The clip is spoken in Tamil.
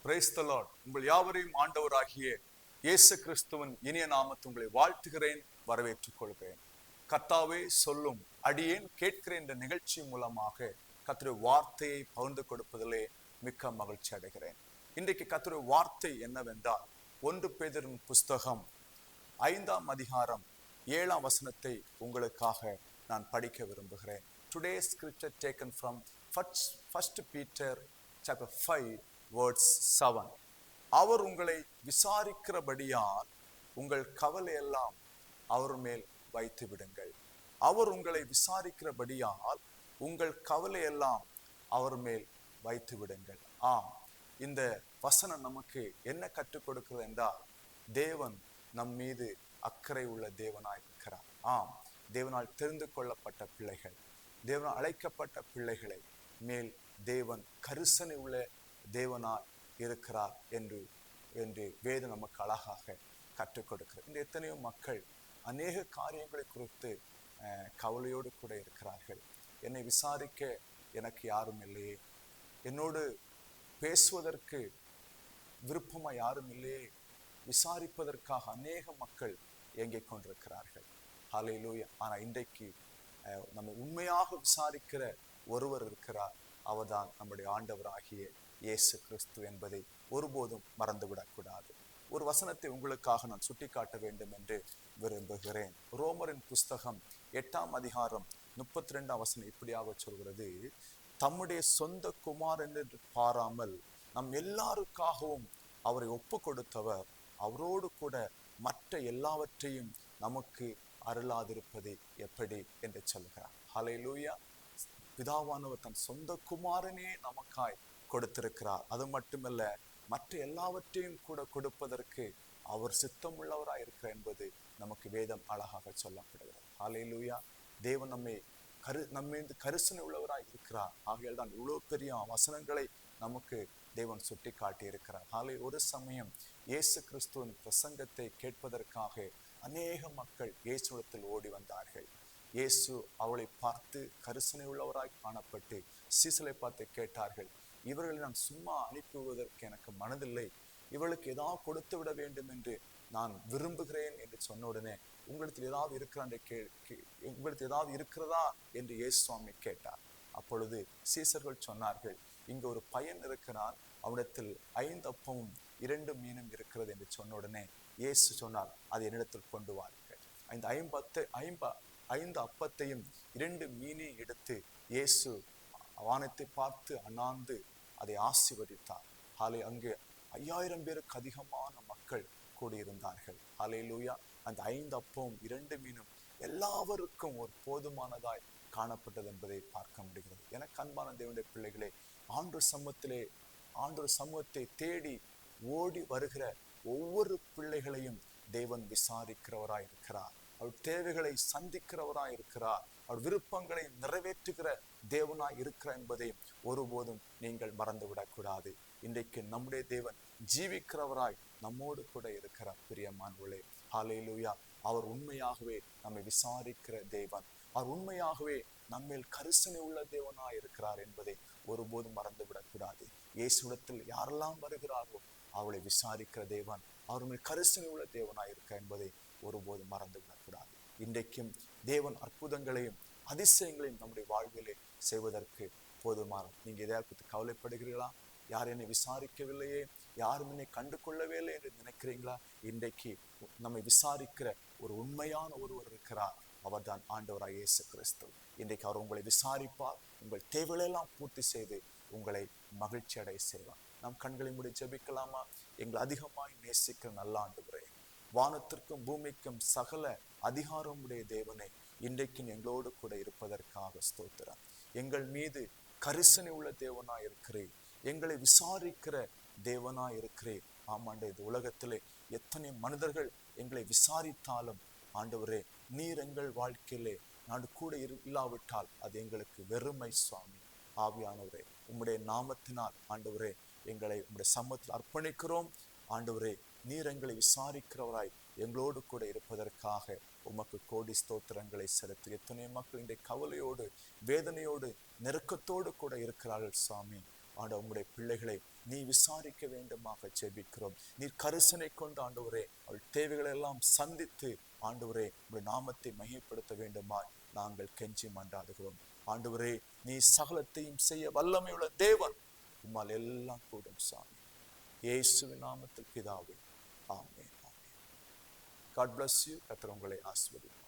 Praise the Lord. உங்கள் யாவரையும் ஆண்டவராகிய இயேசு கிறிஸ்துவின் இனிய நாமத்தில் உங்களை வாழ்த்துகிறேன், வரவேற்றுக் கொள்கிறேன். கர்த்தாவே சொல்லும் அடியேன் கேட்கிறேன் என்ற நிகழ்ச்சி மூலமாக கர்த்தருடைய வார்த்தையை பகிர்ந்து கொடுப்பதிலே மிக்க மகிழ்ச்சி அடைகிறேன். இன்றைக்கு கர்த்தருடைய வார்த்தை என்னவென்றால் 1 பேதுருவின் புஸ்தகம் 5ஆம் அதிகாரம் 7ஆம் வசனத்தை உங்களுக்காக நான் படிக்க விரும்புகிறேன். Today's scripture taken from 1 Peter chapter 5 verse 7. அவர் உங்களை விசாரிக்கிறபடியால் உங்கள் கவலையெல்லாம் அவர் மேல் வைத்து விடுங்கள். அவர் உங்களை விசாரிக்கிறபடியால் உங்கள் கவலையெல்லாம் அவர் மேல் வைத்து விடுங்கள். இந்த வசனம் நமக்கு என்ன கற்றுக் கொடுக்கிறது என்றால், தேவன் நம் மீது அக்கறை உள்ள தேவனாய் இருக்கிறார். தேவனால் தெரிந்து கொள்ளப்பட்ட பிள்ளைகள், தேவனால் அழைக்கப்பட்ட பிள்ளைகளை மேல் தேவன் கரிசனை உள்ள தேவனாய் இருக்கிறார் என்று வேதம் நமக்கு அழகாக கற்றுக் கொடுக்கிறது. இந்த எத்தனையோ மக்கள் அநேக காரியங்களை குறித்து கவலையோடு கூட இருக்கிறார்கள். என்னை விசாரிக்க எனக்கு யாரும் இல்லையே, என்னோடு பேசுவதற்கு விருப்பமா யாரும் இல்லையே, விசாரிப்பதற்காக அநேக மக்கள் ஏங்கிக் கொண்டிருக்கிறார்கள். ஹல்லேலூயா. ஆனால் இன்றைக்கு நம்ம உண்மையாக விசாரிக்கிற ஒருவர் இருக்கிறார். அவர்தான் நம்முடைய ஆண்டவராகிய இயேசு கிறிஸ்து என்பதை ஒருபோதும் மறந்துவிடக்கூடாது. ஒரு வசனத்தை உங்களுக்காக நான் சுட்டிக்காட்ட வேண்டும் என்று விரும்புகிறேன். ரோமரின் புஸ்தகம் 8ஆம் அதிகாரம் 32ஆம் வசனம் இப்படியாக சொல்கிறது, தம்முடைய சொந்த குமாரன் என்று பாராமல் நம் எல்லாருக்காகவும் அவரை ஒப்பு கொடுத்தவர் அவரோடு கூட மற்ற எல்லாவற்றையும் நமக்கு அருளாதிருப்பது எப்படி என்று சொல்கிறார். ஹல்லேலூயா. பிதாவானவர் தன் சொந்த குமாரனே நமக்காய் கொடுத்திருக்கிறார். அது மட்டுமல்ல, மற்ற எல்லாவற்றையும் கூட கொடுப்பதற்கு அவர் சித்தம் உள்ளவராய் இருக்கிறார் என்பது நமக்கு வேதம் அழகாக சொல்லப்படுகிறது. ஹல்லேலூயா. தேவன் நம்மீது கரிசனை உள்ளவராய் இருக்கிறார். ஆகையால் தான் இவ்வளவு பெரிய வசனங்களை நமக்கு தேவன் சுட்டி காட்டி இருக்கிறார். ஒரு சமயம் இயேசு கிறிஸ்துவின் பிரசங்கத்தை கேட்பதற்காக அநேக மக்கள் இயேசுவிடத்தில் ஓடி வந்தார்கள். இயேசு அவளை பார்த்து கரிசனை உள்ளவராய் காணப்பட்டு சீசலை பார்த்து கேட்டார்கள், இவர்களை நான் சும்மா அனுப்பிவிடுவதற்கு எனக்கு மனதில்லை, இவளுக்கு ஏதாவது கொடுத்து விட வேண்டும் என்று நான் விரும்புகிறேன் என்று சொன்ன உடனே, உங்களுக்கு ஏதாவது இருக்கிறதா என்று இயேசு சுவாமி கேட்டார். அப்பொழுது சீசர்கள் சொன்னார்கள், இங்கு ஒரு பையன் இருக்கிறான், அவனிடத்தில் 5 அப்பமும் 2 மீனும் இருக்கிறது என்று சொன்ன உடனே இயேசு சொன்னார், அதை என்னிடத்தில் கொண்டு வாருங்கள். 5 அப்பத்தையும் 2 மீனையும் எடுத்து இயேசு வானத்தை பார்த்து அண்ணாந்து அதை ஆசீர்வதித்தார். அங்கே 5000 பேருக்கு அதிகமான மக்கள் கூடியிருந்தார்கள். ஹல்லேலூயா. அந்த 5 அப்பமும் 2 மீனும் எல்லாருக்கும் ஒரு போதுமானதாய் காணப்பட்டது என்பதை பார்க்க முடிகிறது. எனக்கு அன்பான தேவனுடைய பிள்ளைகளே, ஆண்டவர் சமூகத்தை தேடி ஓடி வருகிற ஒவ்வொரு பிள்ளைகளையும் தேவன் விசாரிக்கிறவராய் இருக்கிறார். அவர் தேவைகளை சந்திக்கிறவராய் இருக்கிறார். அவர் விருப்பங்களை நிறைவேற்றுகிற தேவனாய் இருக்கிறார் என்பதை ஒருபோதும் நீங்கள் மறந்துவிடக்கூடாது. இன்றைக்கு நம்முடைய தேவன் ஜீவிக்கிறவராய் நம்மோடு கூட இருக்கிறார். பிரியமானவர்களே, ஹல்லேலூயா. அவர் உண்மையாகவே நம்மை விசாரிக்கிற தேவன், அவர் உண்மையாகவே நம்மேல் கரிசனை உள்ள தேவனாய் இருக்கிறார் என்பதை ஒருபோதும் மறந்துவிடக்கூடாது. இயேசுவிடத்தில் யாரெல்லாம் வருகிறாரோ அவளை விசாரிக்கிற தேவன், அவர் மேல் கரிசனை உள்ள தேவனாய் இருக்கிறார் என்பதை ஒருபோதும் மறந்துவிடக்கூடாது. இன்றைக்கும் தேவன் அற்புதங்களையும் அதிசயங்களையும் நம்முடைய வாழ்விலே செய்வதற்கு போதுமான. நீங்க எதாவது கவலைப்படுகிறீர்களா? யார் என்னை விசாரிக்கவில்லையே, யாரும் என்னை கண்டு கொள்ளவே இல்லை என்று நினைக்கிறீங்களா? இன்றைக்கு நம்மை விசாரிக்கிற ஒரு உண்மையான ஒருவர் இருக்கிறார். அவர் தான் ஆண்டவராய் இயேசு கிறிஸ்து. இன்றைக்கு அவர் உங்களை விசாரிப்பார், உங்கள் தேவைகளெல்லாம் பூர்த்தி செய்து உங்களை மகிழ்ச்சி அடைய செய்வார். நாம் கண்களை மூடி ஜெபிக்கலாமா? எங்களை அதிகமாய் நேசிக்கிற நல்ல ஆண்டவரே, வானத்திற்கும் பூமிக்கும் சகல அதிகாரம் உடைய தேவனே, இன்றைக்கும் எங்களோடு கூட இருப்பதற்காக ஸ்தோத்திரம். எங்கள் மீது கரிசனை உள்ள தேவனாய் இருக்கிறேன், எங்களை விசாரிக்கிற தேவனாய் இருக்கிறேன். ஆமாண்டே, இந்த உலகத்திலே எத்தனை மனிதர்கள் எங்களை விசாரித்தாலும் ஆண்டவரே, நீர் எங்கள் வாழ்க்கையிலே நான் கூட இல்லாவிட்டால் அது எங்களுக்கு வெறுமை. சுவாமி ஆவியானவரே, உம்முடைய நாமத்தினால் ஆண்டவரே எங்களை உம்முடைய சமூகத்தில் அர்ப்பணிக்கிறோம். ஆண்டவரே, நீர் எங்களை விசாரிக்கிறவராய் எங்களோடு கூட இருப்பதற்காக உமக்கு கோடி ஸ்தோத்திரங்களை செலுத்து. எத்தனை மக்கள் இன்றைய கவலையோடு வேதனையோடு நெருக்கத்தோடு கூட இருக்கிறார்கள். சுவாமி ஆண்டவர் உங்களுடைய பிள்ளைகளை நீ விசாரிக்க வேண்டுமாக ஜெபிக்கிறோம். நீர் கரிசனை கொண்டு ஆண்டவரே அவள் தேவைகளை எல்லாம் சந்தித்து ஆண்டவரே உங்களுடைய நாமத்தை மையப்படுத்த வேண்டுமாய் நாங்கள் கெஞ்சி மன்றாடுகிறோம். ஆண்டவரே நீ சகலத்தையும் செய்ய வல்லமையுள்ள தேவன், உம்மால் எல்லாம் கூடும் சாமி. இயேசுவின் நாமத்தில் பிதாவே, ஆமென். God bless you. கர்த்தர் உங்களை ஆசீர்வதிப்பார்.